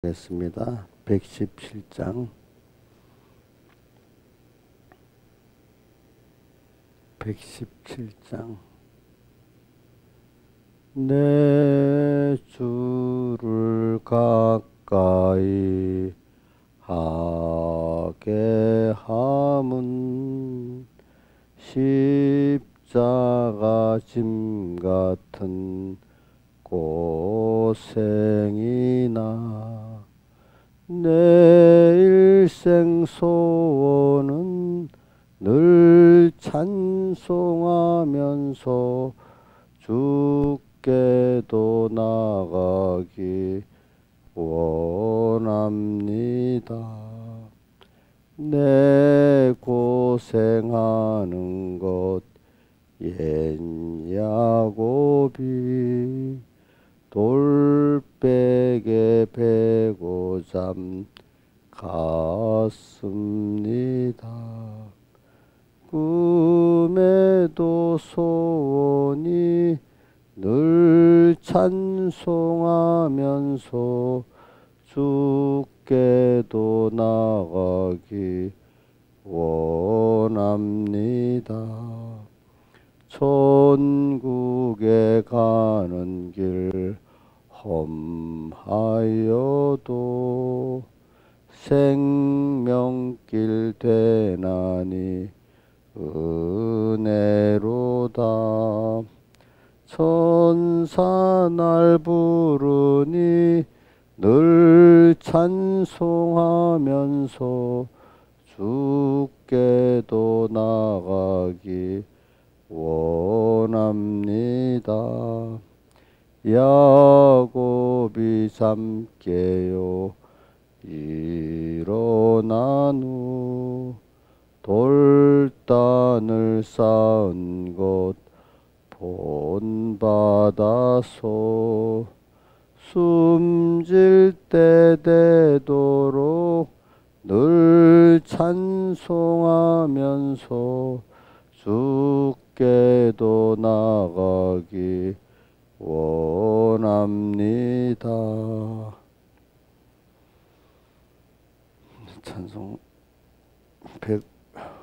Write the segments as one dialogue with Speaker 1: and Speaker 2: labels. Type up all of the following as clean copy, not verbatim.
Speaker 1: 하겠습니다. 117장 117장 내 주를 가까이 하게 함은 십자가 짐 같은 고생이나 내 일생 소원은 늘 찬송하면서 주께도 나가기 원합니다. 내 고생하는 것 옛 야곱이 돌베개 베고 잠 갔습니다. 꿈에도 소원이 늘 찬송하면서 주께도 나가기 원합니다. 천국에 가는 길 험하여도 생명길 되나니 은혜로다. 천사 날 부르니 늘 찬송하면서 주께도 나가기 원합니다. 야곱이 잠 깨요 일어난 후 돌단을 쌓은 곳 본받아서 숨질 때 되도록 늘 찬송하면서 주께도 나가기 원합니다. 찬송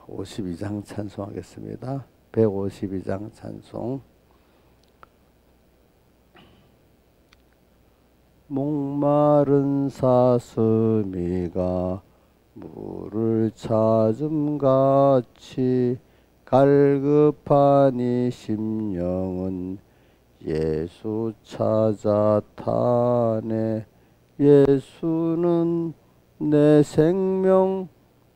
Speaker 1: 152장 찬송하겠습니다. 152장 찬송. 목마른 사슴이가 물을 찾음같이 갈급한 이 심령은 예수 찾아 타네. 예수는 내 생명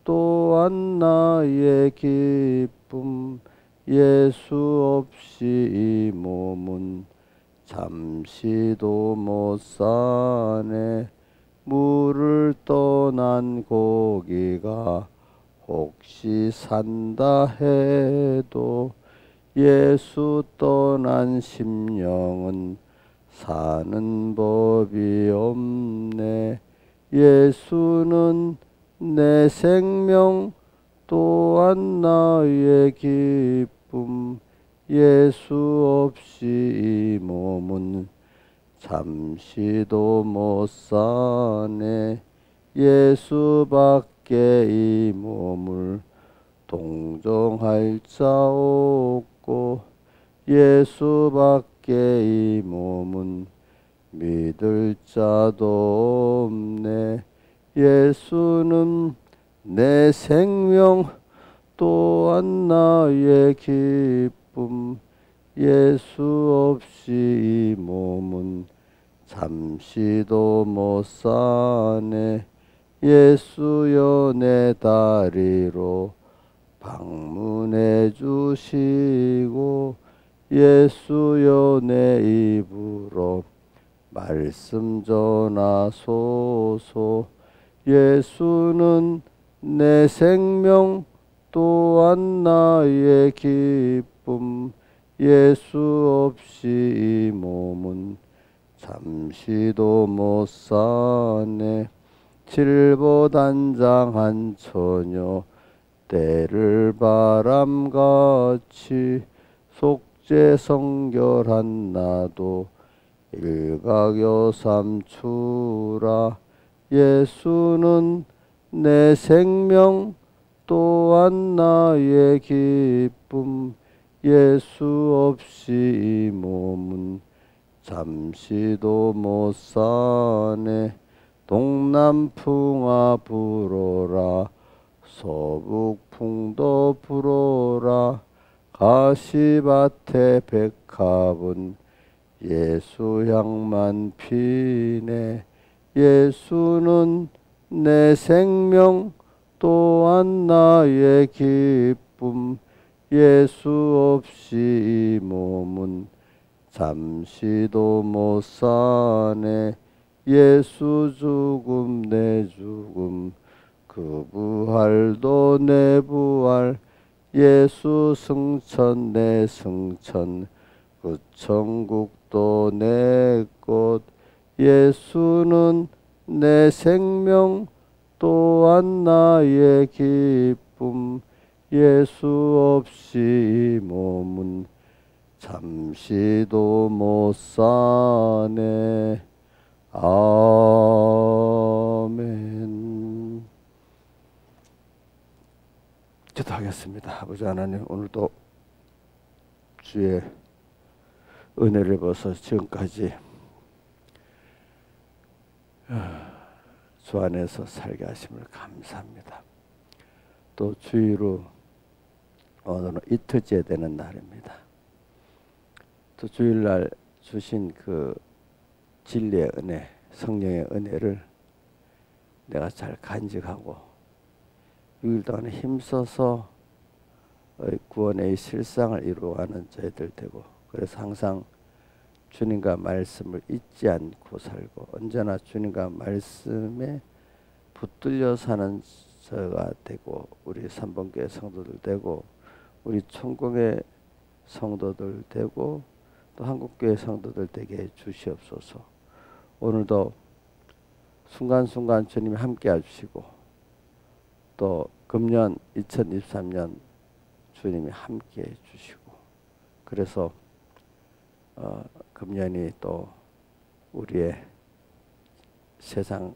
Speaker 1: 또한 나의 기쁨. 예수 없이 이 몸은 잠시도 못 사네. 물을 떠난 고기가 혹시 산다 해도 예수 떠난 심령은 사는 법이 없네. 예수는 내 생명 또한 나의 기쁨. 예수 없이 이 몸은 잠시도 못 사네. 예수밖에 이 몸을 동정할 자 없고 예수밖에 이 몸은 믿을 자도 없네. 예수는 내 생명 또한 나의 기쁨. 예수 없이 이 몸은 잠시도 못 사네. 예수여 내 다리로 방문해 주시고 예수여 내 입으로 말씀 전하소서. 예수는 내 생명 또한 나의 기쁨. 예수 없이 이 몸은 잠시도 못 사네. 칠보단장한 처녀 때를 바람같이 속죄 성결한 나도 일각여삼추라. 예수는 내 생명 또한 나의 기쁨. 예수 없이 이 몸은 잠시도 못 사네. 동남풍아 불어라 서북풍도 불어라. 가시밭에 백합은 예수 향만 피네. 예수는 내 생명 또한 나의 기쁨. 예수 없이 이 몸은 잠시도 못 사네. 예수 죽음 내 죽음 그 부활도 내 부활. 예수 승천 내 승천 그 천국도 내 것. 예수는 내 생명 또한 나의 기쁨. 예수 없이 이 몸은 잠시도 못 사네. 아멘. 기도하겠습니다. 아버지 하나님, 오늘도 주의 은혜를 입어서 지금까지 주 안에서 살게 하심을 감사합니다. 또 주의로 오늘은 이틀째 되는 날입니다. 또 주일날 주신 그 진리의 은혜, 성령의 은혜를 내가 잘 간직하고 6일 동안 힘써서 구원의 실상을 이루어가는 저희들 되고, 그래서 항상 주님과 말씀을 잊지 않고 살고 언제나 주님과 말씀에 붙들려 사는 저가 되고, 우리 삼봉교회 성도들 되고, 우리 총공의 성도들 되고, 또 한국교회 성도들 되게 해 주시옵소서. 오늘도 순간순간 주님이 함께 해주시고, 또 금년 2023년 주님이 함께 해주시고, 그래서 금년이 또 우리의 세상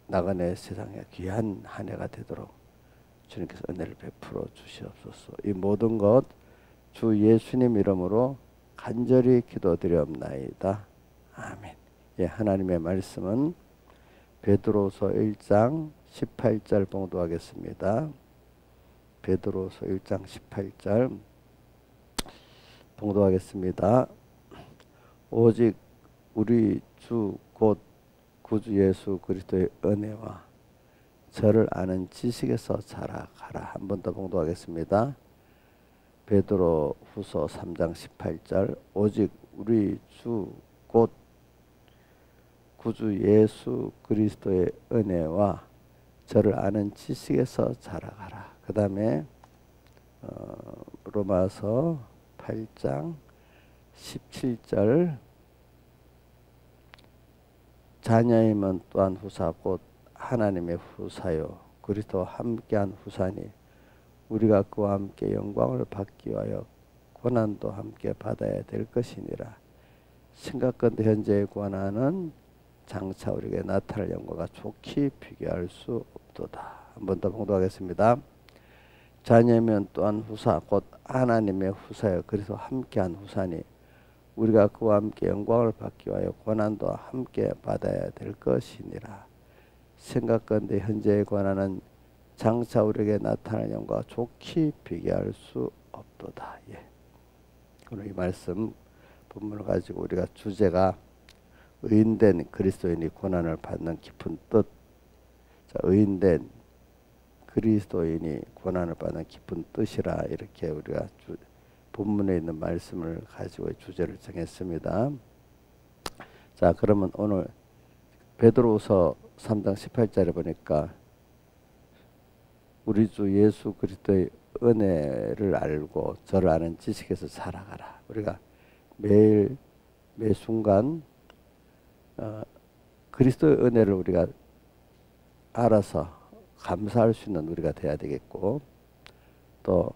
Speaker 1: 나그네 세상에 귀한 한 해가 되도록 주님께서 은혜를 베풀어 주시옵소서. 이 모든 것 주 예수님 이름으로 간절히 기도드리옵나이다. 아멘. 예, 하나님의 말씀은 베드로서 1장 18절 봉독하겠습니다. 베드로서 1장 18절 봉독하겠습니다. 오직 우리 주 곧 구주 예수 그리스도의 은혜와 저를 아는 지식에서 자라가라. 한 번 더 봉독하겠습니다. 베드로 후서 3장 18절 오직 우리 주 곧 구주 예수 그리스도의 은혜와 저를 아는 지식에서 자라가라. 그 다음에 로마서 8장 17절 자녀임은 또한 후사 곧 하나님의 후사요 그리스도와 함께한 후사니 우리가 그와 함께 영광을 받기 위하여 고난도 함께 받아야 될 것이니라. 심각한데 현재의 고난은 장차 우리에게 나타날 영광과 좋게 비교할 수 없도다. 한 번 더 봉독하겠습니다. 자녀면 또한 후사 곧 하나님의 후사여 그래서 함께한 후사니 우리가 그와 함께 영광을 받기 위하여 고난도 함께 받아야 될 것이니라. 생각건대 현재의 고난은 장차 우리에게 나타날 영광과 좋게 비교할 수 없도다. 예. 오늘 이 말씀 본문을 가지고 우리가 주제가 의인된 그리스도인이 고난을 받는 깊은 뜻. 자, 의인된 그리스도인이 고난을 받는 깊은 뜻이라 이렇게 우리가 본문에 있는 말씀을 가지고 주제를 정했습니다. 자, 그러면 오늘 베드로후서 3장 18절에 보니까 우리 주 예수 그리스도의 은혜를 알고 저를 아는 지식에서 살아가라. 우리가 매일 매 순간 그리스도의 은혜를 우리가 알아서 감사할 수 있는 우리가 돼야 되겠고, 또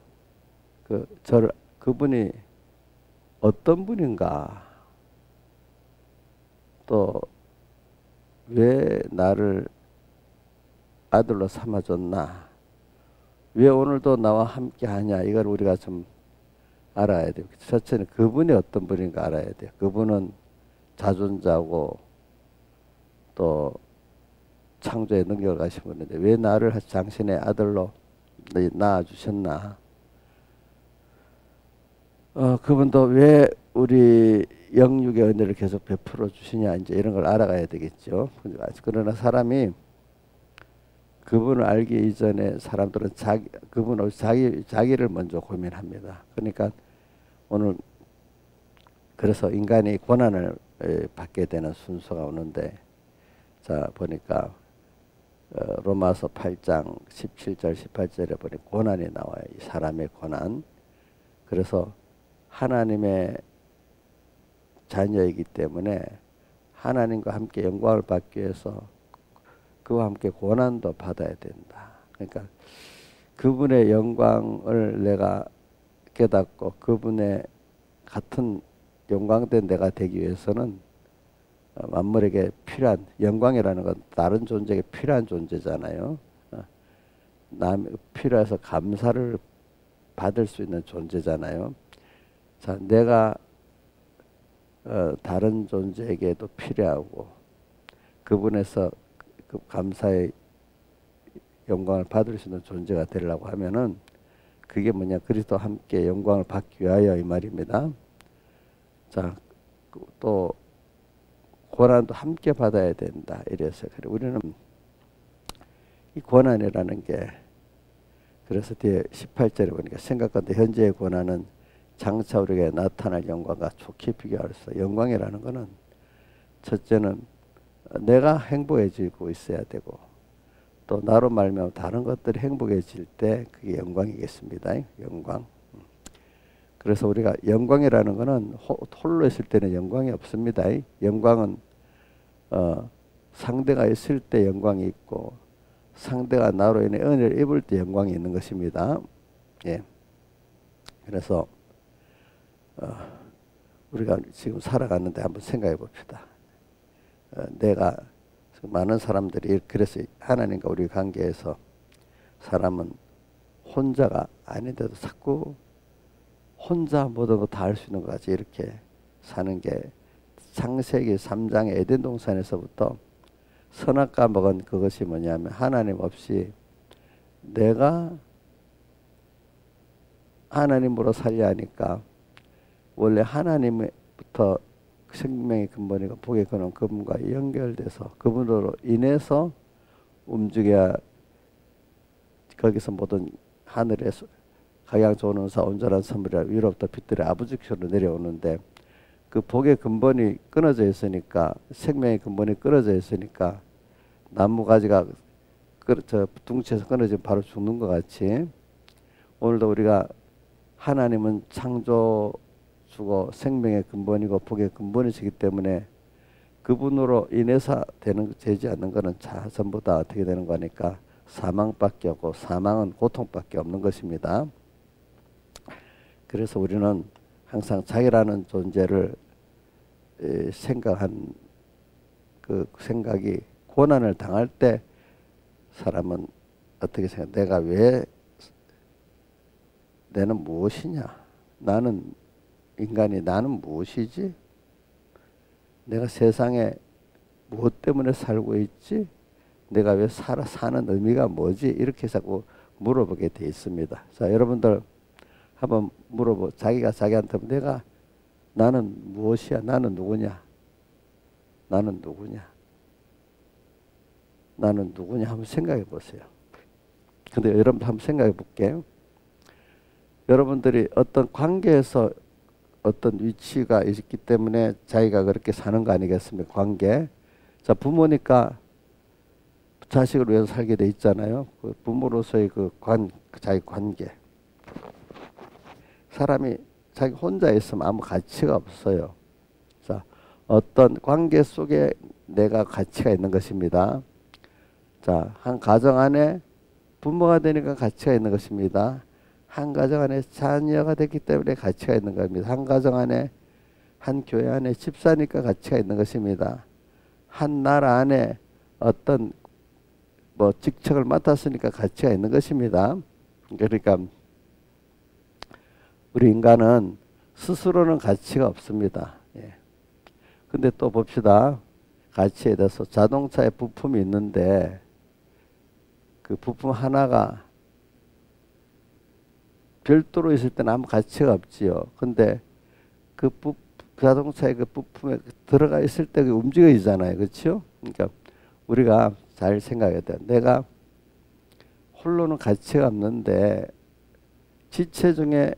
Speaker 1: 그분이 어떤 분인가, 또 왜 나를 아들로 삼아줬나? 왜 오늘도 나와 함께 하냐? 이걸 우리가 좀 알아야 돼요. 첫째는 그분이 어떤 분인가 알아야 돼요. 그분은 자존자고 또 창조의 능력을 가신 분인데 왜 나를 당신의 아들로 낳아주셨나? 그분도 왜 우리 영육의 은혜를 계속 베풀어 주시냐 이제 이런 걸 알아가야 되겠죠. 그러나 사람이 그분을 알기 이전에 사람들은 그분을 자기를 먼저 고민합니다. 그러니까 오늘 그래서 인간이 고난을 받게 되는 순서가 오는데 자 보니까 로마서 8장 17절 18절에 보니 고난이 나와요. 이 사람의 고난. 그래서 하나님의 자녀이기 때문에 하나님과 함께 영광을 받기 위해서 그와 함께 고난도 받아야 된다. 그러니까 그분의 영광을 내가 깨닫고 그분의 같은 영광된 내가 되기 위해서는 만물에게 필요한 영광이라는 건 다른 존재에게 필요한 존재잖아요. 남 필요해서 감사를 받을 수 있는 존재잖아요. 자, 내가 다른 존재에게도 필요하고 그분에서 그 감사의 영광을 받을 수 있는 존재가 되려고 하면은 그게 뭐냐 그리스도와 함께 영광을 받기 위하여 이 말입니다. 자, 또 고난도 함께 받아야 된다 이래서 그래 우리는 이 고난이라는 게 그래서 뒤에 18절에 보니까 생각건대 현재의 고난은 장차 우리에게 나타날 영광과 좋게 비교할 수 있어. 영광이라는 거는 첫째는 내가 행복해지고 있어야 되고 또 나로 말미암아 다른 것들이 행복해질 때 그게 영광이겠습니다. 영광. 그래서 우리가 영광이라는 거는 홀로 있을 때는 영광이 없습니다. 영광은 상대가 있을 때 영광이 있고 상대가 나로 인해 은혜를 입을 때 영광이 있는 것입니다. 예. 그래서 우리가 지금 살아가는데 한번 생각해 봅시다. 내가 많은 사람들이 그래서 하나님과 우리 관계에서 사람은 혼자가 아닌데도 자꾸 혼자 모든 거 다 할 수 있는 것 같이 이렇게 사는 게 창세기 3장의 에덴 동산에서부터 선악과 먹은 그것이 뭐냐면 하나님 없이 내가 하나님으로 살려 하니까 원래 하나님부터 생명의 근본이고 복의 근원 그분과 연결돼서 그분으로 인해서 움직여야 거기서 모든 하늘에서 가장 좋은 은사 온전한 선물이라 위로부터 빛들의 아버지께로 내려오는데 그 복의 근본이 끊어져 있으니까 생명의 근본이 끊어져 있으니까 나무 가지가 저 둥치에서 끊어지면 바로 죽는 것 같이 오늘도 우리가 하나님은 창조주고 생명의 근본이고 복의 근본이시기 때문에 그분으로 인해서 되지 않는 것은 전부 다 어떻게 되는 거니까 사망밖에 없고 사망은 고통밖에 없는 것입니다. 그래서 우리는 항상 자기라는 존재를 생각한 그 생각이 고난을 당할 때 사람은 어떻게 생각? 내가 왜 내는 무엇이냐? 나는 인간이 나는 무엇이지? 내가 세상에 무엇 때문에 살고 있지? 내가 왜 사는 의미가 뭐지? 이렇게 자꾸 물어보게 돼 있습니다. 자, 여러분들 한번 자기가 자기한테 나는 무엇이야? 나는 누구냐? 나는 누구냐? 나는 누구냐? 한번 생각해 보세요. 근데 여러분 한번 생각해 볼게요. 여러분들이 어떤 관계에서 어떤 위치가 있기 때문에 자기가 그렇게 사는 거 아니겠습니까? 관계. 자, 부모니까 자식을 위해서 살게 돼 있잖아요. 그 부모로서의 자기 관계. 사람이 자기 혼자 있으면 아무 가치가 없어요. 자, 어떤 관계 속에 내가 가치가 있는 것입니다. 자, 한 가정 안에 부모가 되니까 가치가 있는 것입니다. 한 가정 안에 자녀가 됐기 때문에 가치가 있는 겁니다. 한 가정 안에 한 교회 안에 집사니까 가치가 있는 것입니다. 한 나라 안에 어떤 뭐 직책을 맡았으니까 가치가 있는 것입니다. 그러니까 우리 인간은 스스로는 가치가 없습니다. 예. 근데 또 봅시다. 가치에 대해서 자동차에 부품이 있는데 그 부품 하나가 별도로 있을 때는 아무 가치가 없지요. 근데 그 자동차의 그 부품에 들어가 있을 때 움직여지잖아요. 그렇죠? 그러니까 우리가 잘 생각해야 돼요. 내가 홀로는 가치가 없는데 지체 중에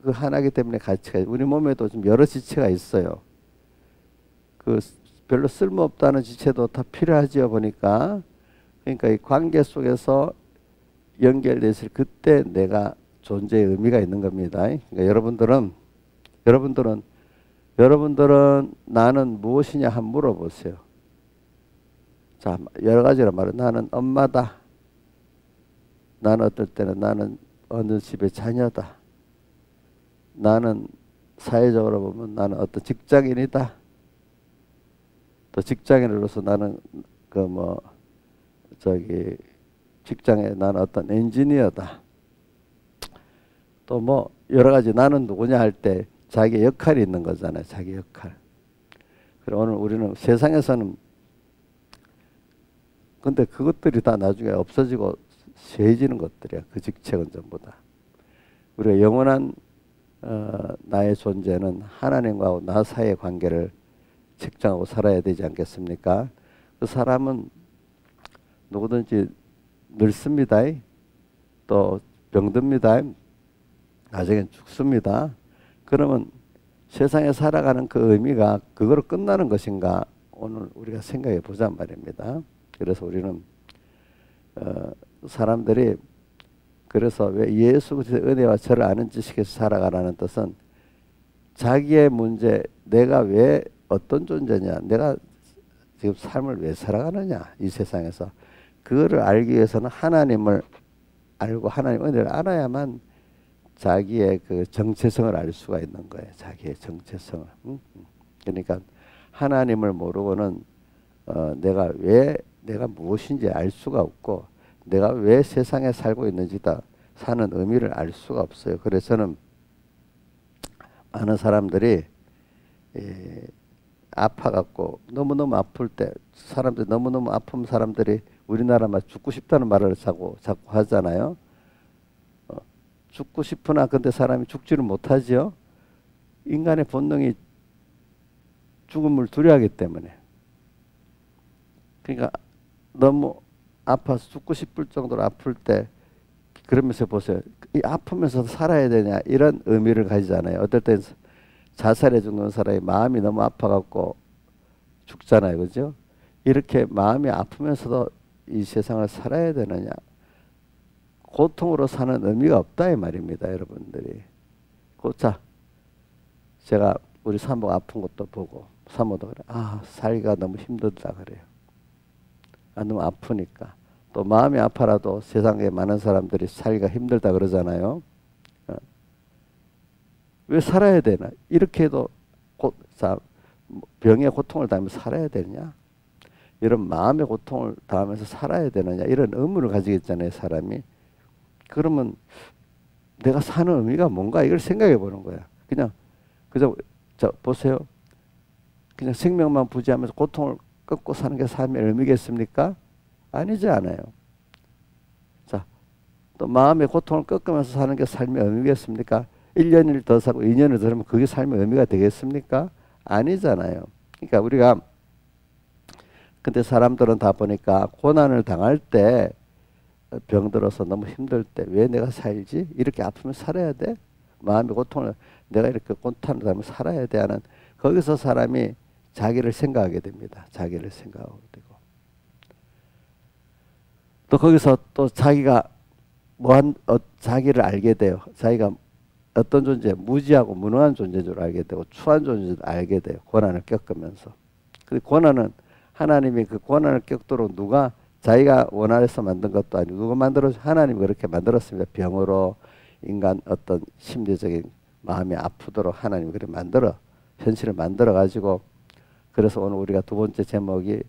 Speaker 1: 그 하나이기 때문에 가치가 우리 몸에도 좀 여러 지체가 있어요. 그 별로 쓸모없다는 지체도 다 필요하지요. 보니까 그러니까 이 관계 속에서 연결돼 있을 그때 내가 존재의 의미가 있는 겁니다. 그러니까 여러분들은 나는 무엇이냐 한번 물어보세요. 자, 여러 가지로 말해. 나는 엄마다. 나는 어떨 때는 나는 어느 집의 자녀다. 나는 사회적으로 보면 나는 어떤 직장인이다. 또 직장인으로서 나는 직장에 나는 어떤 엔지니어다. 또 뭐 여러 가지 나는 누구냐 할 때 자기 역할이 있는 거잖아요. 자기 역할. 그리고 오늘 우리는 세상에서는 근데 그것들이 다 나중에 없어지고 쇠해지는 것들이야. 그 직책은 전부 다. 우리가 영원한 나의 존재는 하나님과 나 사이의 관계를 책정하고 살아야 되지 않겠습니까? 그 사람은 누구든지 늙습니다. 또 병듭니다. 나중엔 죽습니다. 그러면 세상에 살아가는 그 의미가 그거로 끝나는 것인가? 오늘 우리가 생각해 보자 말입니다. 그래서 우리는 사람들이 그래서 왜 예수 그리스도의 은혜와 저를 아는 지식에서 살아가라는 뜻은 자기의 문제, 내가 왜 어떤 존재냐, 내가 지금 삶을 왜 살아가느냐 이 세상에서 그거를 알기 위해서는 하나님을 알고 하나님 은혜를 알아야만 자기의 그 정체성을 알 수가 있는 거예요. 자기의 정체성을. 그러니까 하나님을 모르고는 내가 무엇인지 알 수가 없고 내가 왜 세상에 살고 있는지다 사는 의미를 알 수가 없어요. 그래서는 많은 사람들이 아파갖고 너무너무 아플 때 사람들이 너무너무 아픈 사람들이 우리나라만 죽고 싶다는 말을 자꾸 하잖아요. 죽고 싶으나 근데 사람이 죽지를 못하지요. 인간의 본능이 죽음을 두려워하기 때문에. 그러니까 너무 아파서 죽고 싶을 정도로 아플 때 그러면서 보세요. 이 아프면서 살아야 되냐 이런 의미를 가지잖아요. 어떨 땐 자살해 죽는 사람이 마음이 너무 아파갖고 죽잖아요. 그죠? 이렇게 마음이 아프면서도 이 세상을 살아야 되느냐. 고통으로 사는 의미가 없다 이 말입니다. 여러분들이. 자, 제가 우리 사모가 아픈 것도 보고 사모도 그래. 살기가 너무 힘들다 그래요. 너무 아프니까. 또 마음이 아파라도 세상에 많은 사람들이 살기가 힘들다 그러잖아요. 왜 살아야 되나? 이렇게 해도 병의 고통을 당하면서 살아야 되느냐? 이런 마음의 고통을 당하면서 살아야 되느냐? 이런 의무를 가지겠잖아요, 사람이. 그러면 내가 사는 의미가 뭔가 이걸 생각해 보는 거야. 그저 보세요. 그냥 생명만 부지하면서 고통을 끊고 사는 게 삶의 의미겠습니까? 아니지 않아요. 자, 또 마음의 고통을 꺾으면서 사는 게 삶의 의미겠습니까? 1년을 더 살고 2년을 더 살면 그게 삶의 의미가 되겠습니까? 아니잖아요. 그러니까 우리가 근데 사람들은 다 보니까 고난을 당할 때 병들어서 너무 힘들 때 왜 내가 살지? 이렇게 아프면 살아야 돼? 마음의 고통을 내가 이렇게 고통을 당하면 살아야 돼 하는 거기서 사람이 자기를 생각하게 됩니다. 자기를 생각하게 되고 또 거기서 또 자기가 자기를 알게 돼요. 자기가 어떤 존재, 무지하고 무능한 존재인 줄 알게 되고 추한 존재인 줄 알게 돼요. 고난을 겪으면서. 그 고난은 하나님이 그 고난을 겪도록 누가 자기가 원하여서 만든 것도 아니고 누가 만들어서 하나님이 그렇게 만들었습니다. 병으로 인간 어떤 심리적인 마음이 아프도록 하나님이 그렇게 현실을 만들어 가지고 그래서 오늘 우리가 두 번째 제목이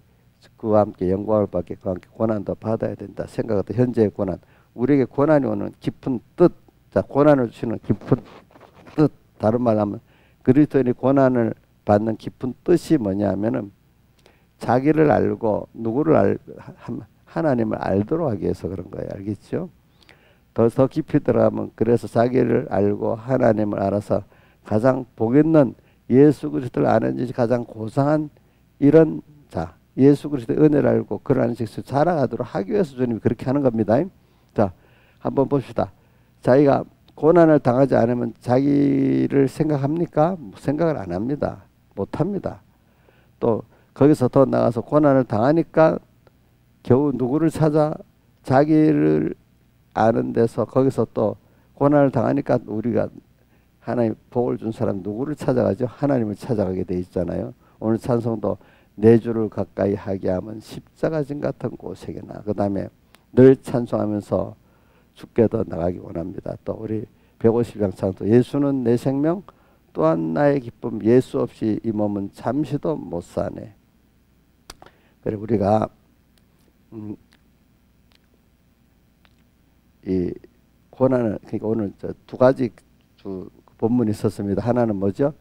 Speaker 1: 그와 함께 영광을 받게 그와 함께 고난도 받아야 된다. 생각하다 현재의 고난. 우리에게 고난이 오는 깊은 뜻. 자, 고난을 주시는 깊은 뜻. 다른 말로 하면 그리스도인이 고난을 받는 깊은 뜻이 뭐냐면은 자기를 알고 하나님을 알도록 하기 위해서 그런 거예요. 알겠죠? 더 깊이 들어가면 그래서 자기를 알고 하나님을 알아서 가장 복 있는 예수 그리스도를 아는 것이 가장 고상한 이런 자 예수 그리스도의 은혜를 알고 그를 아는 것을 자라가도록 하기 위해서 주님이 그렇게 하는 겁니다. 자, 한번 봅시다. 자기가 고난을 당하지 않으면 자기를 생각합니까? 생각을 안 합니다. 못합니다. 또 거기서 더 나가서 고난을 당하니까 겨우 누구를 찾아? 자기를 아는 데서 거기서 또 고난을 당하니까 우리가 하나님 복을 준 사람 누구를 찾아가죠? 하나님을 찾아가게 돼 있잖아요. 오늘 찬송도 내 주를 가까이 하게 하면 십자가진 같은 고생이나 그 다음에 늘 찬송하면서 죽게 더 나가기 원합니다. 또 우리 150장 찬송도 예수는 내 생명 또한 나의 기쁨 예수 없이 이 몸은 잠시도 못 사네. 그래 우리가 이 고난을 그러니까 오늘 두 가지 본문이 있었습니다. 하나는 뭐죠?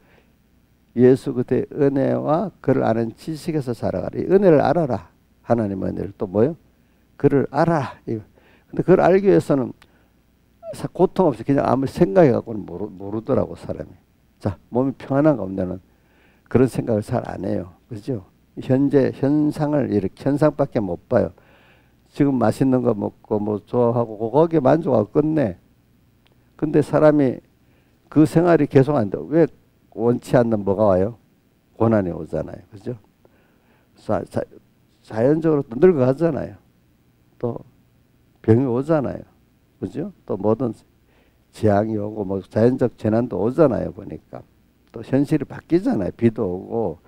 Speaker 1: 예수 그리스도의 은혜와 그를 아는 지식에서 자라가라. 이 은혜를 알아라. 하나님의 은혜를 또 뭐요? 그를 알아. 근데 그걸 알기 위해서는 고통 없이 그냥 아무리 생각해 갖고는 모르더라고 사람이. 자, 몸이 평안한 가운데는 그런 생각을 잘 안 해요. 그죠? 현재 현상을 이렇게 현상밖에 못 봐요. 지금 맛있는 거 먹고 뭐 좋아하고 거기에 만족하고 끝내. 근데 사람이 그 생활이 계속 안 돼. 왜 원치 않는 뭐가 와요? 고난이 오잖아요. 그죠? 자연적으로 또 늙어가잖아요. 또 병이 오잖아요. 그죠? 또 모든 재앙이 오고 뭐 자연적 재난도 오잖아요. 보니까 또 현실이 바뀌잖아요. 비도 오고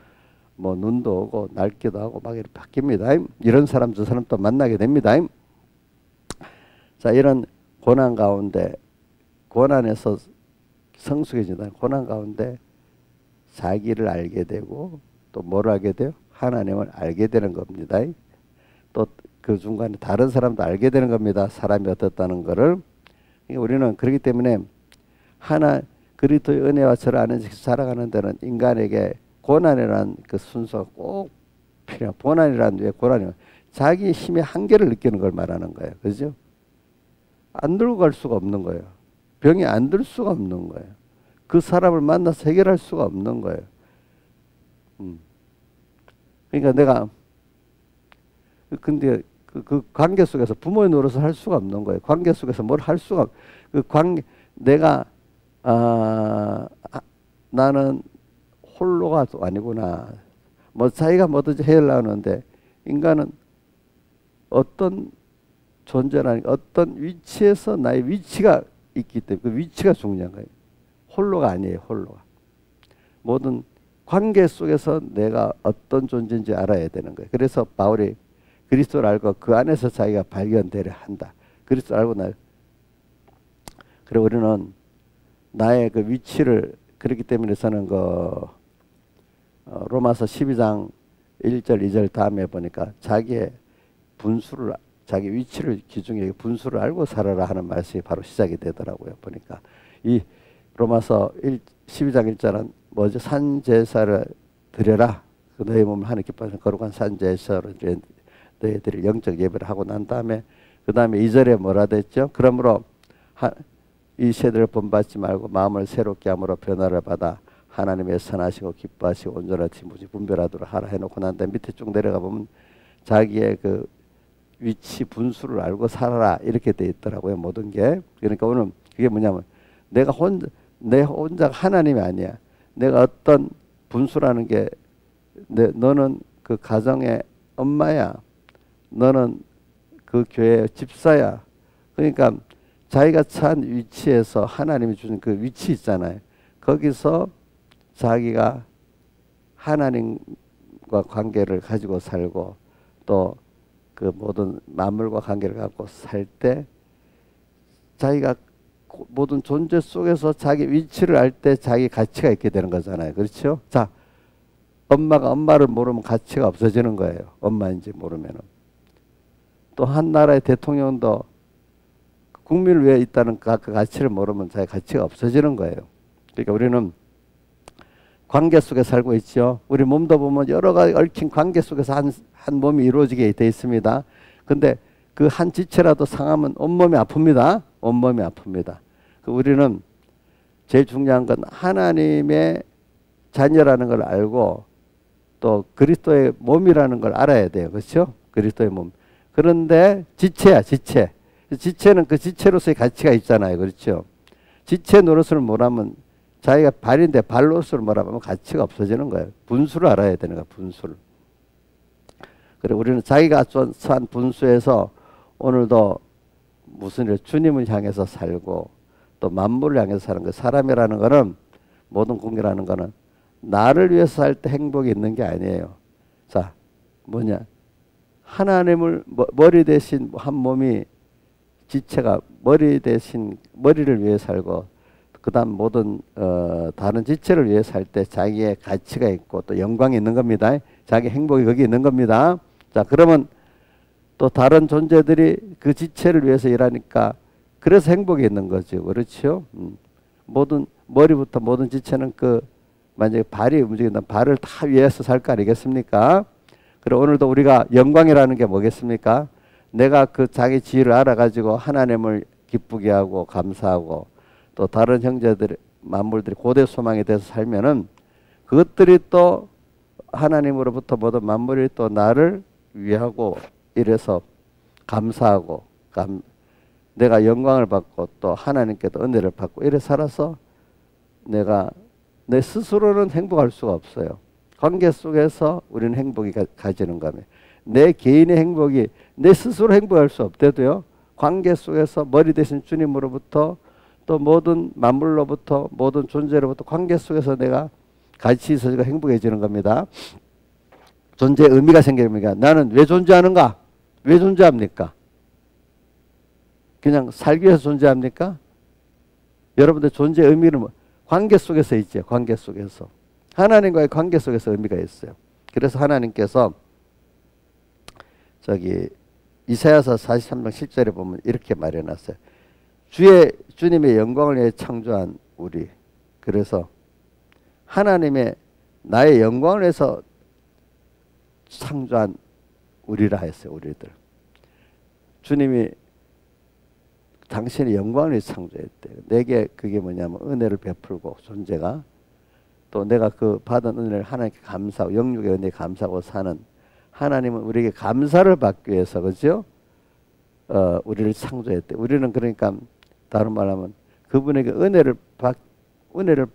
Speaker 1: 뭐 눈도 오고 날기도 하고 막 이렇게 바뀝니다. 이런 사람 저 사람 또 만나게 됩니다. 자, 이런 고난 가운데 고난에서 성숙해진다. 고난 가운데 자기를 알게 되고 또 뭘 알게 돼요? 하나님을 알게 되는 겁니다. 또 그 중간에 다른 사람도 알게 되는 겁니다. 사람이 어떻다는 거를. 우리는 그렇기 때문에 그리스도의 은혜와 저를 아는 즉 살아가는 데는 인간에게 고난이라는 그 순서가 꼭 필요해요. 고난이라는 왜 고난이요? 자기 힘의 한계를 느끼는 걸 말하는 거예요. 그죠? 안 들고 갈 수가 없는 거예요. 병이 안 들 수가 없는 거예요. 그 사람을 만나서 해결할 수가 없는 거예요. 그러니까 내가 근데 그 관계 속에서 부모의 노릇을 할 수가 없는 거예요. 관계 속에서 뭘 할 수가 그 관계 내가 나는 홀로가 아니구나. 뭐 자기가 뭐든지 해야려고 하는데 인간은 어떤 존재라는 어떤 위치에서 나의 위치가 있기 때문에 그 위치가 중요한 거예요. 홀로가 아니에요. 홀로가. 모든 관계 속에서 내가 어떤 존재인지 알아야 되는 거예요. 그래서 바울이 그리스도를 알고 그 안에서 자기가 발견되려 한다. 그리스도를 알고 그리고 우리는 나의 그 위치를 그렇기 때문에 저는 로마서 12장 1절 2절 다음에 보니까 자기의 분수를 자기 위치를 기준에 분수를 알고 살아라 하는 말씀이 바로 시작이 되더라고요. 보니까 이 로마서 12장 1절은 뭐죠? 산제사를 드려라. 너희 몸을 하나님 기뻐하시는 거룩한 산제사를 너희들이 영적 예배를 하고 난 다음에 그 다음에 2절에 뭐라 됐죠? 그러므로 이 세대를 본받지 말고 마음을 새롭게 함으로 변화를 받아 하나님의 선하시고 기뻐하시고 온전하시 무지 분별하도록 하라 해놓고 난 다음에 밑에 쭉 내려가 보면 자기의 그 위치 분수를 알고 살아라 이렇게 돼 있더라고요. 모든 게. 그러니까 오늘 그게 뭐냐면 내가 내 혼자 하나님이 아니야. 내가 어떤 분수라는 게 너는 그 가정의 엄마야. 너는 그 교회의 집사야. 그러니까 자기가 처한 위치에서 하나님이 주신 그 위치 있잖아요. 거기서 자기가 하나님과 관계를 가지고 살고 또 그 모든 만물과 관계를 갖고 살 때 자기가 모든 존재 속에서 자기 위치를 알 때 자기 가치가 있게 되는 거잖아요. 그렇죠? 자, 엄마가 엄마를 모르면 가치가 없어지는 거예요. 엄마인지 모르면은. 또 한 나라의 대통령도 국민을 위해 있다는 그 가치를 모르면 자기 가치가 없어지는 거예요. 그러니까 우리는 관계 속에 살고 있죠. 우리 몸도 보면 여러 가지 얽힌 관계 속에서 한 몸이 이루어지게 되어 있습니다. 근데 그 한 지체라도 상하면 온몸이 아픕니다. 온몸이 아픕니다. 우리는 제일 중요한 건 하나님의 자녀라는 걸 알고 또 그리스도의 몸이라는 걸 알아야 돼요. 그렇죠? 그리스도의 몸. 그런데 지체야, 지체. 지체는 그 지체로서의 가치가 있잖아요. 그렇죠? 지체 노릇을 못하면 자기가 발인데 발로서를 뭐라면 가치가 없어지는 거예요. 분수를 알아야 되는 거야. 분수를. 그래 우리는 자기가 처한 분수에서 오늘도 무슨 일 주님을 향해서 살고 또 만물을 향해서 사는 거. 사람이라는 거는 모든 공개라는 거는 나를 위해서 살 때 행복이 있는 게 아니에요. 자 뭐냐 하나님을 머리 대신 한 몸이 지체가 머리 대신 머리를 위해 살고 그 다음 모든 다른 지체를 위해 살 때 자기의 가치가 있고 또 영광이 있는 겁니다. 자기 행복이 거기 있는 겁니다. 자 그러면 또 다른 존재들이 그 지체를 위해서 일하니까 그래서 행복이 있는 거죠. 그렇죠? 모든 머리부터 모든 지체는 그 만약에 발이 움직인다면 발을 다 위해서 살 거 아니겠습니까? 그리고 오늘도 우리가 영광이라는 게 뭐겠습니까? 내가 그 자기 지위를 알아가지고 하나님을 기쁘게 하고 감사하고 또 다른 형제들 만물들이 고대 소망이 돼서 살면은 그것들이 또 하나님으로부터 모든 만물이 또 나를 위하고 이래서 감사하고 내가 영광을 받고 또 하나님께도 은혜를 받고 이래 살아서 내가 내 스스로는 행복할 수가 없어요. 관계 속에서 우리는 행복이 가지는 거면 내 개인의 행복이 내 스스로 행복할 수 없대도요. 관계 속에서 머리 대신 주님으로부터 또 모든 만물로부터 모든 존재로부터 관계 속에서 내가 같이 있어지고 행복해지는 겁니다. 존재의 의미가 생깁니다. 나는 왜 존재하는가? 왜 존재합니까? 그냥 살기 위해서 존재합니까? 여러분들 존재의 의미는 관계 속에서 있죠. 관계 속에서. 하나님과의 관계 속에서 의미가 있어요. 그래서 하나님께서 이사야서 43장 10절에 보면 이렇게 말해놨어요. 주님의 영광을 위해 창조한 우리. 그래서 하나님의 나의 영광을 위해서 창조한 우리라 했어요. 우리들. 주님이 당신의 영광을 위해 창조했대요. 내게 그게 뭐냐면 은혜를 베풀고 존재가 또 내가 그 받은 은혜를 하나님께 감사하고 영육의 은혜에 감사하고 사는 하나님은 우리에게 감사를 받기 위해서 그죠? 우리를 창조했대. 우리는 그러니까 다른 말하면 그분에게 은혜를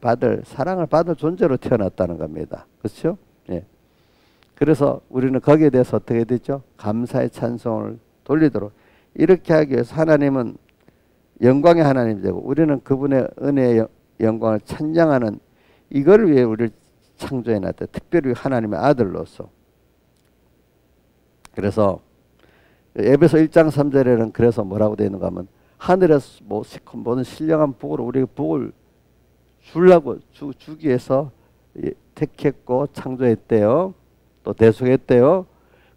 Speaker 1: 받을 사랑을 받을 존재로 태어났다는 겁니다. 그렇죠? 예. 그래서 우리는 거기에 대해서 어떻게 되죠? 감사의 찬송을 돌리도록 이렇게 하기 위해서 하나님은 영광의 하나님이 되고 우리는 그분의 은혜의 영광을 찬양하는 이걸 위해 우리를 창조해놨다. 특별히 하나님의 아들로서. 그래서 에베소 1장 3절에는 그래서 뭐라고 되어 있는가 하면 하늘에서 모든 신령한 복으로 우리에게 복을 주려고 주기 위해서 택했고 창조했대요. 또 대속했대요.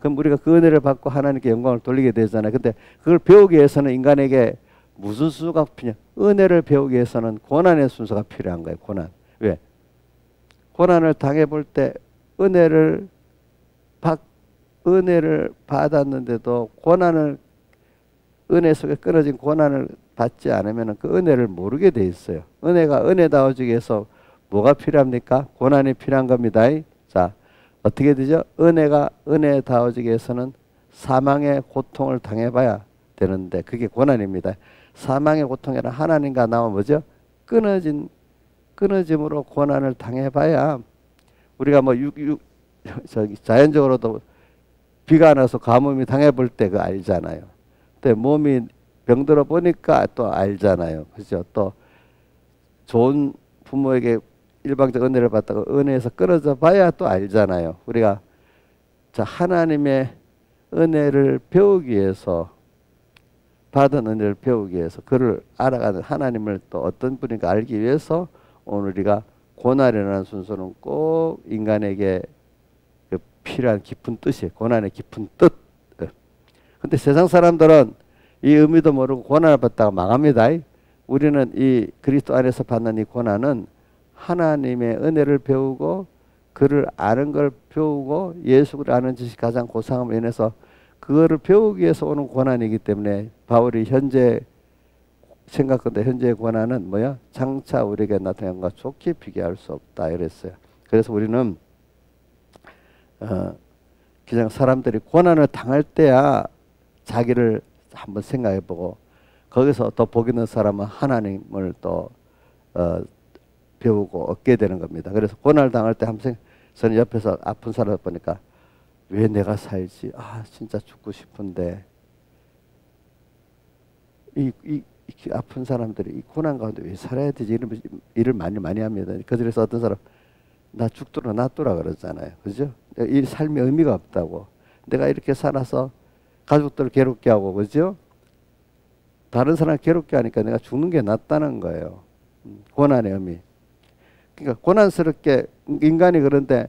Speaker 1: 그럼 우리가 그 은혜를 받고 하나님께 영광을 돌리게 되잖아요. 근데 그걸 배우기 위해서는 인간에게 무슨 순서가 필요냐? 은혜를 배우기 위해서는 고난의 순서가 필요한 거예요. 고난. 왜? 고난을 당해볼 때 은혜를 받았는데도 은혜 속에 끊어진 고난을 받지 않으면 그 은혜를 모르게 돼 있어요. 은혜가 은혜다워지기 위해서 뭐가 필요합니까? 고난이 필요한 겁니다. 자, 어떻게 되죠? 은혜가 은혜다워지기 위해서는 사망의 고통을 당해봐야 되는데 그게 고난입니다. 사망의 고통이란 하나님과 나와 뭐죠? 끊어짐으로 고난을 당해봐야 우리가 뭐 자연적으로도 비가 안 와서 가뭄이 당해볼 때 그 알잖아요. 또 몸이 병들어 보니까 또 알잖아요. 그죠? 또 좋은 부모에게 일방적 은혜를 받다가 은혜에서 끊어져 봐야 또 알잖아요. 우리가 하나님의 은혜를 배우기 위해서 받은 은혜를 배우기 위해서 그를 알아가는 하나님을 또 어떤 분인가 알기 위해서 오늘 우리가 고난이라는 순서는 꼭 인간에게 필요한 깊은 뜻이에요. 고난의 깊은 뜻. 근데 세상 사람들은 이 의미도 모르고 고난을 받다가 망합니다. 우리는 이 그리스도 안에서 받는 이 고난은 하나님의 은혜를 배우고 그를 아는 걸 배우고 예수를 아는 것이 가장 고상함을 인해서 그거를 배우기 위해서 오는 고난이기 때문에 바울이 현재 생각한다. 현재의 고난은 뭐야? 장차 우리에게 나타난 것과 좋게 비교할 수 없다 이랬어요. 그래서 우리는 그냥 사람들이 고난을 당할 때야 자기를 한번 생각해보고 거기서 또 복 있는 사람은 하나님을 또 배우고 얻게 되는 겁니다. 그래서 고난을 당할 때 한번 저는 옆에서 아픈 사람을 보니까 왜 내가 살지? 아 진짜 죽고 싶은데 이 아픈 사람들이 이 고난 가운데 왜 살아야 되지? 이런 일을 많이 합니다. 그래서 어떤 사람 나 죽더라 낫더라 그러잖아요. 그죠? 이 삶의 의미가 없다고. 내가 이렇게 살아서 가족들을 괴롭게 하고 그죠? 다른 사람 괴롭게 하니까 내가 죽는 게 낫다는 거예요. 고난의 의미. 그러니까 고난스럽게 인간이 그런데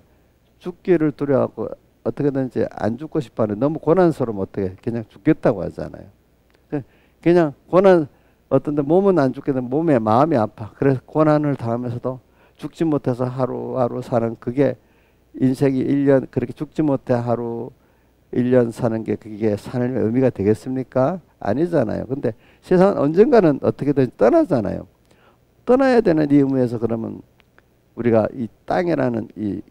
Speaker 1: 죽기를 두려워하고 어떻게든지 안 죽고 싶어하는 너무 고난스러우면 어떻게 그냥 죽겠다고 하잖아요. 그냥 고난 어떤데 몸은 안 죽게 되면 몸에 마음이 아파. 그래서 고난을 당하면서도 죽지 못해서 하루하루 사는 그게 인생이 1년 그렇게 죽지 못해 하루 1년 사는 게 그게 삶의 의미가 되겠습니까? 아니잖아요. 근데 세상은 언젠가는 어떻게든 떠나잖아요. 떠나야 되는 이 의미에서 그러면 우리가 이 땅이라는 이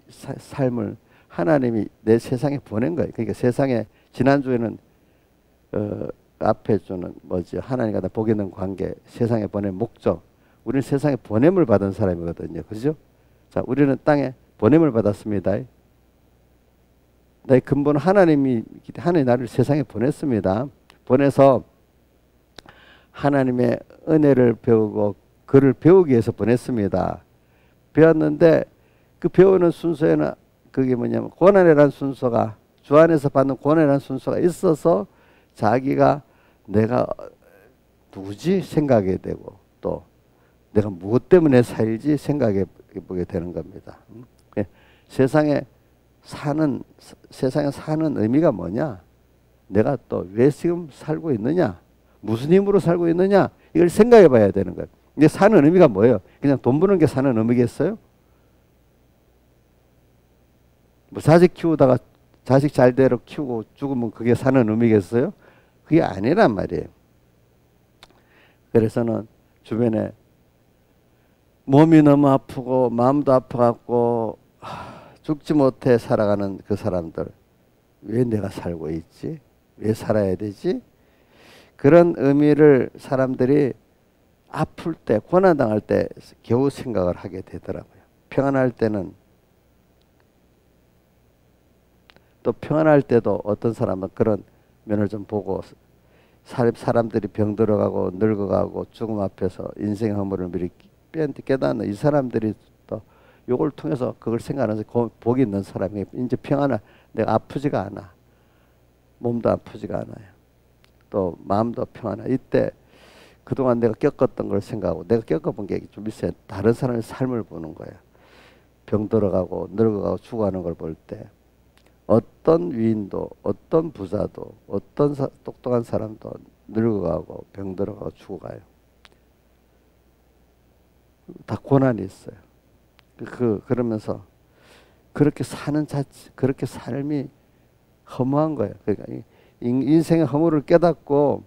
Speaker 1: 삶을 하나님이 내 세상에 보낸 거예요. 그러니까 세상에 지난주에는 앞에 주는 뭐지 하나님과 복 있는 관계 세상에 보낸 목적 우리는 세상에 보냄을 받은 사람이거든요. 그죠? 자, 우리는 땅에 보냄을 받았습니다. 나의 근본 하나님이 나를 세상에 보냈습니다. 보내서 하나님의 은혜를 배우고 그를 배우기 위해서 보냈습니다. 배웠는데 그 배우는 순서에는 그게 뭐냐면 고난이라는 순서가 주 안에서 받는 고난이라는 순서가 있어서 자기가 내가 누구지 생각하게 되고 또 내가 무엇 때문에 살지 생각해 보게 되는 겁니다. 세상에 사는 의미가 뭐냐? 내가 또 왜 지금 살고 있느냐? 무슨 힘으로 살고 있느냐? 이걸 생각해 봐야 되는 거예요. 근데 사는 의미가 뭐예요? 그냥 돈 버는 게 사는 의미겠어요? 뭐 자식 키우다가 자식 잘대로 키우고 죽으면 그게 사는 의미겠어요? 그게 아니란 말이에요. 그래서는 주변에 몸이 너무 아프고 마음도 아파갖고 죽지 못해 살아가는 그 사람들 왜 내가 살고 있지? 왜 살아야 되지? 그런 의미를 사람들이 아플 때 고난당할 때 겨우 생각을 하게 되더라고요. 평안할 때는 또 평안할 때도 어떤 사람은 그런 면을 좀 보고 사람들이 병들어가고 늙어가고 죽음 앞에서 인생 허물을 미리 깨닫는 이 사람들이 또 요걸 통해서 그걸 생각하면서 복이 있는 사람이 이제 평안해. 내가 아프지가 않아. 몸도 아프지가 않아요. 또 마음도 평안해. 이때 그동안 내가 겪었던 걸 생각하고 내가 겪어본 게 좀 있어요. 다른 사람의 삶을 보는 거예요. 병들어가고 늙어가고 죽어가는 걸 볼 때 어떤 위인도 어떤 부자도 어떤 똑똑한 사람도 늙어가고 병들어가고 죽어가요. 다 고난이 있어요. 그러면서 그렇게 사는 그렇게 삶이 허무한 거예요. 그러니까 인생의 허물을 깨닫고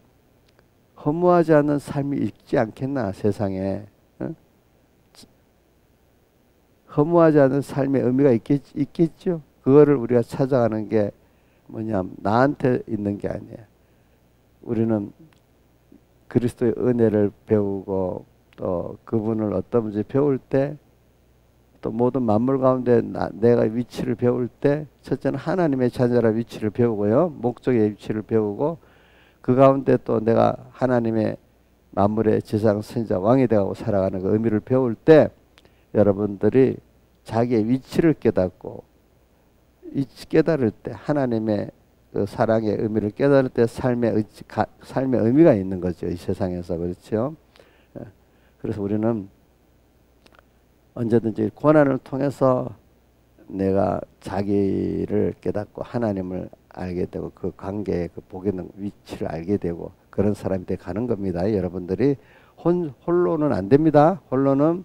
Speaker 1: 허무하지 않는 삶이 있지 않겠나 세상에. 어? 허무하지 않은 삶의 의미가 있겠죠. 그거를 우리가 찾아가는 게 뭐냐 나한테 있는 게 아니에요. 우리는 그리스도의 은혜를 배우고 또 그분을 어떤 문제 배울 때 또 모든 만물 가운데 내가 위치를 배울 때 첫째는 하나님의 자녀라는 위치를 배우고요. 목적의 위치를 배우고 그 가운데 또 내가 하나님의 만물의 지상 선지자 왕이 되고 살아가는 그 의미를 배울 때 여러분들이 자기의 위치를 깨닫고 깨달을 때 하나님의 그 사랑의 의미를 깨달을 때 삶의 의미가 있는 거죠. 이 세상에서. 그렇죠. 그래서 우리는 언제든지 고난을 통해서 내가 자기를 깨닫고 하나님을 알게 되고 그 관계의 그 복의 위치를 알게 되고 그런 사람이 돼 가는 겁니다. 여러분들이 홀로는 안 됩니다. 홀로는.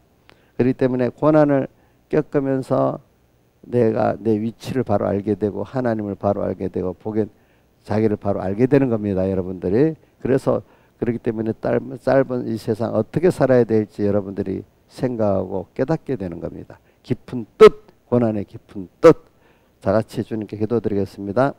Speaker 1: 그렇기 때문에 고난을 겪으면서 내가 내 위치를 바로 알게 되고 하나님을 바로 알게 되고 복의 자기를 바로 알게 되는 겁니다. 여러분들이. 그래서 그렇기 때문에 짧은 이 세상 어떻게 살아야 될지 여러분들이 생각하고 깨닫게 되는 겁니다. 깊은 뜻, 고난의 깊은 뜻. 다 같이 주님께 기도드리겠습니다.